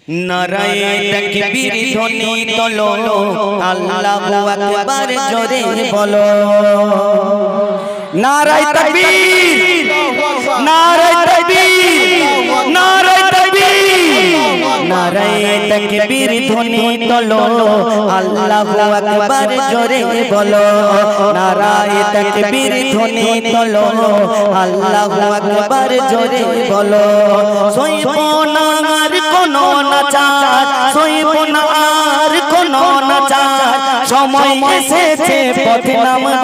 নারায়ে তাকবীর ধ্বনি তোলো, আল্লাহু আকবার জোরে বলো। নারায়ে তাকবীর, নারায়ে তাকবীর, নারায়ে তাকবীর, নারায়ে তাকবীর ধ্বনি তোলো, আল্লাহু আকবার জোরে বলো। নারায়ে তাকবীর ধ্বনি তোলো, আল্লাহু আকবার জোরে বলো। সইব না আর কোনো নাচার, সইব না আর কোনো নাচার, সময় এসেছে পথে নামবার।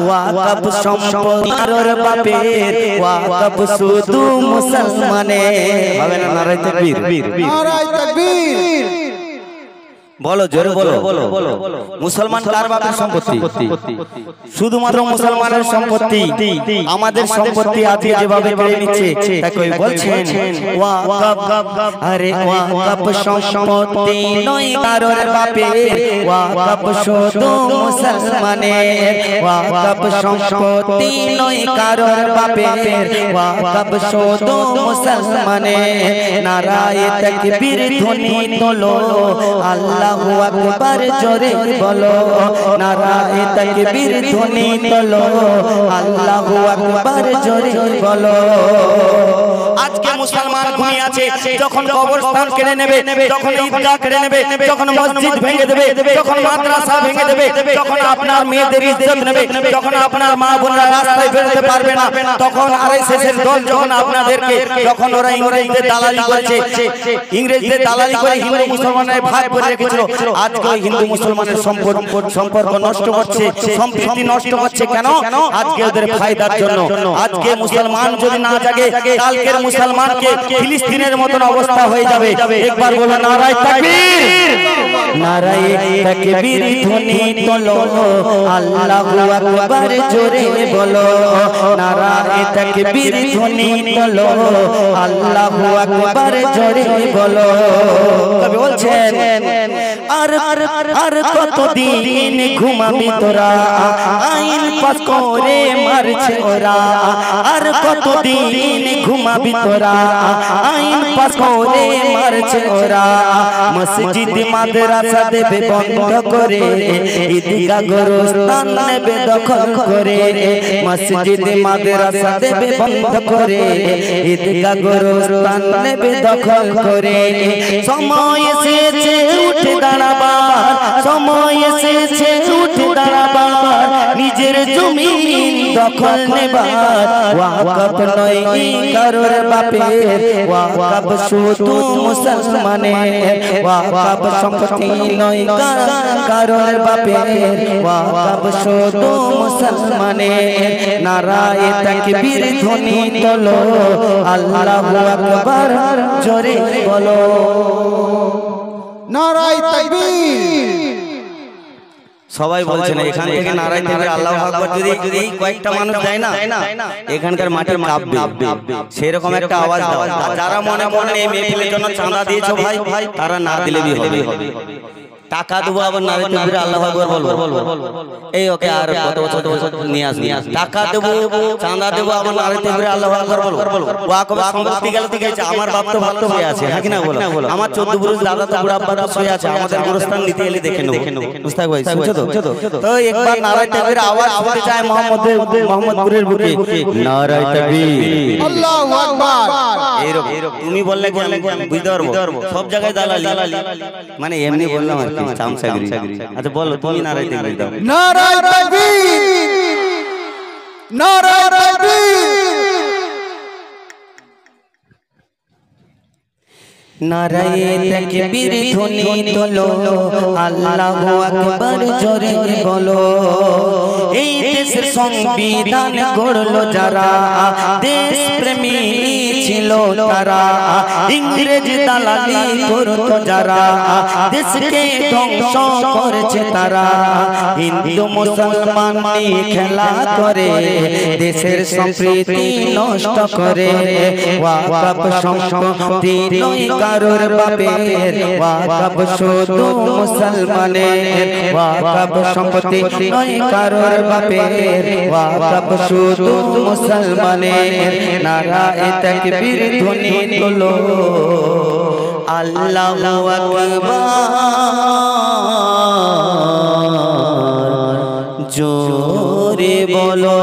ওয়াকফ সম্পদ কারোর বাপের, ওয়াকফ শুধু মুসলমানের। হবে না নারায়ে তাকবীর? নারায়ে তাকবীর বলো, জোরে বলো। মুসলমান কার বাপের সম্পত্তি? শুধুমাত্র মুসলমানের সম্পত্তি। আমাদের সম্পত্তি আজকে যেভাবে কেড়ে নিচ্ছে, তাকে ওই বলছেন ওয়াকফ। আরে ওয়াকফ সম্পত্তি নয় কারোর বাপের, ওয়াকফ শুধু মুসলমানের। ওয়াকফ সম্পত্তি নয় কারোর বাপের, ওয়াকফ শুধু মুসলমানের। নারায়ে তাকবীর ধ্বনি তোলো, আল্লাহু আকবার জোরে বলো। নারায়ে তাকবীর ধ্বনি তোলো, আল্লাহু আকবার জোরে বলো। আজকে মুসলমান ঘুমিয়ে আছে, যখন কবরস্থান কেড়ে নেবে, যখন ঈদগাহ কেড়ে নেবে, যখন মসজিদ ভেঙে দেবে, যখন মাদ্রাসা ভেঙে দেবে, যখন আপনার মেয়েদের ইজ্জত নেবে, যখন আপনার মা বোনরা রাস্তায় বেরোতে পারবে না, তখন আরএসএস এর দল যখন আপনাদেরকে, যখন ওরা ইংরেজদের দালালি করেছে, ইংরেজদের দালালি করে হিন্দু মুসলমানের ভাগ করে রেখেছিল, আজকে হিন্দু মুসলমানের সম্পর্ক নষ্ট করছে, সম্প্রীতি নষ্ট করছে। কেন? আজকে ওদের ফায়দার জন্য। আজকে মুসলমান যদি না জাগে, কালকের মুসলমানকে ফিলিস্তিনের মতন অবস্থা হয়ে যাবে। একবার বলো নারায়ে তাকবীর, নারায়ে তাকবীর ধ্বনি তোলো, আল্লাহু আকবার জোরে বলো। নারায়ে তাকবীর ধ্বনি তোলো, আল্লাহু আকবার জোরে বলো। কবি বলছেন আর কতদিন ঘুমাবি তোরা, আইন পাস করে মারছে ওরা। আর কতদিন ঘুমাবি তোরা, আইন পাস করে মারছে ওরা। মসজিদ মাদ্রাসা দেবে বন্ধ করে, ঈদগাহ গোরস্থান নেবে দখল করে। মসজিদ মাদ্রাসা দেবে বন্ধ করে, ঈদগাহ গোরস্থান নেবে দখল করে। সময় এসেছে উঠে দাঁড়াবার, সময় এসেছে উঠে দাঁড়াবার, নিজের জমিন দখল নেবার। ওয়াকফ নয় কারোর বাপের, ওয়াকফ শুধু মুসলমানের। ওয়াকফ সম্পত্তি নয় কারোর বাপের, ওয়াকফ শুধু মুসলমানের। নারায়ে তাকবীর ধ্বনি তোলো, আল্লাহু আকবার জোরে বলো। নারায়ে তাকবীর। সবাই বলছেন এখান থেকে নারায়ে তাকবীর আল্লাহু আকবার যদি কয়েকটা মানুষ দেয় না, এখানকার মাটি কাঁপবে। সেরকম একটা আওয়াজ দাও। যারা মনে মনে এই মেহফিলের জন্য চাঁদা দিয়েছো ভাই, তারা না দিলেই হবে। টাকা দেবো, আবার নারায়ে তাকবীর আল্লাহু আকবার বলবো। এই ওকে আর কত বছর নিয়ে আসবি। টাকা দেবো, চাঁদা দেবো, আবার নারায়ে তাকবীর আল্লাহু আকবার বলবো। ওয়াকফ সম্পত্তি গেল তো গেছে, আমার বাপ তো ভালো হয়ে আছে, হ্যাঁ কি না বলো? আমার 14 পুরুষ দাদা তো বুড়া আব্বা তো শুয়ে আছে, আমাদের গোরস্থান নিতে এলে দেখে নেবো। মুস্তাক ভাই শুনছো তো? তো একবার নারায়ে তাকবীর আওয়াজ শুনতে চায় মোহাম্মদপুরের বুকে। নারায়ে তাকবীর, আল্লাহু আকবার। এইরকম তুমি বললে কি আমি বুঝতে পারবো? সব জায়গায় দালালি, মানে এমনি বললাম আর কি, চামচাগিরি। আচ্ছা বলো তুমি নারায়ে তাকবীর দাও। নারায়ে তাকবীর, নারায়ে তাকবীর। নারায়ে তাকবীর ধ্বনি তোলো, আল্লাহু আকবার জোরে বলো। এই দেশের সংবিধান গড়লো যারা, দেশ প্রেমী ছিল তারা। ইংরেজ দালালি করতো যারা, দেশকে ধ্বংস করেছে তারা। হিন্দু মুসলমান নিয়ে খেলা করে, দেশের সম্প্রীতি নষ্ট করে। ওয়াকফ সম্পত্তি নয় কারোর বাপের, ওয়াকফ শুধু মুসলমানের। ওয়াকফ সম্পত্তি নয় কারোর বাপের, ওয়াকফ শুধু মুসলমানের। নারায়ে তাকবীর ধ্বনি তোলো আল্লাহু আকবার জোরে বলো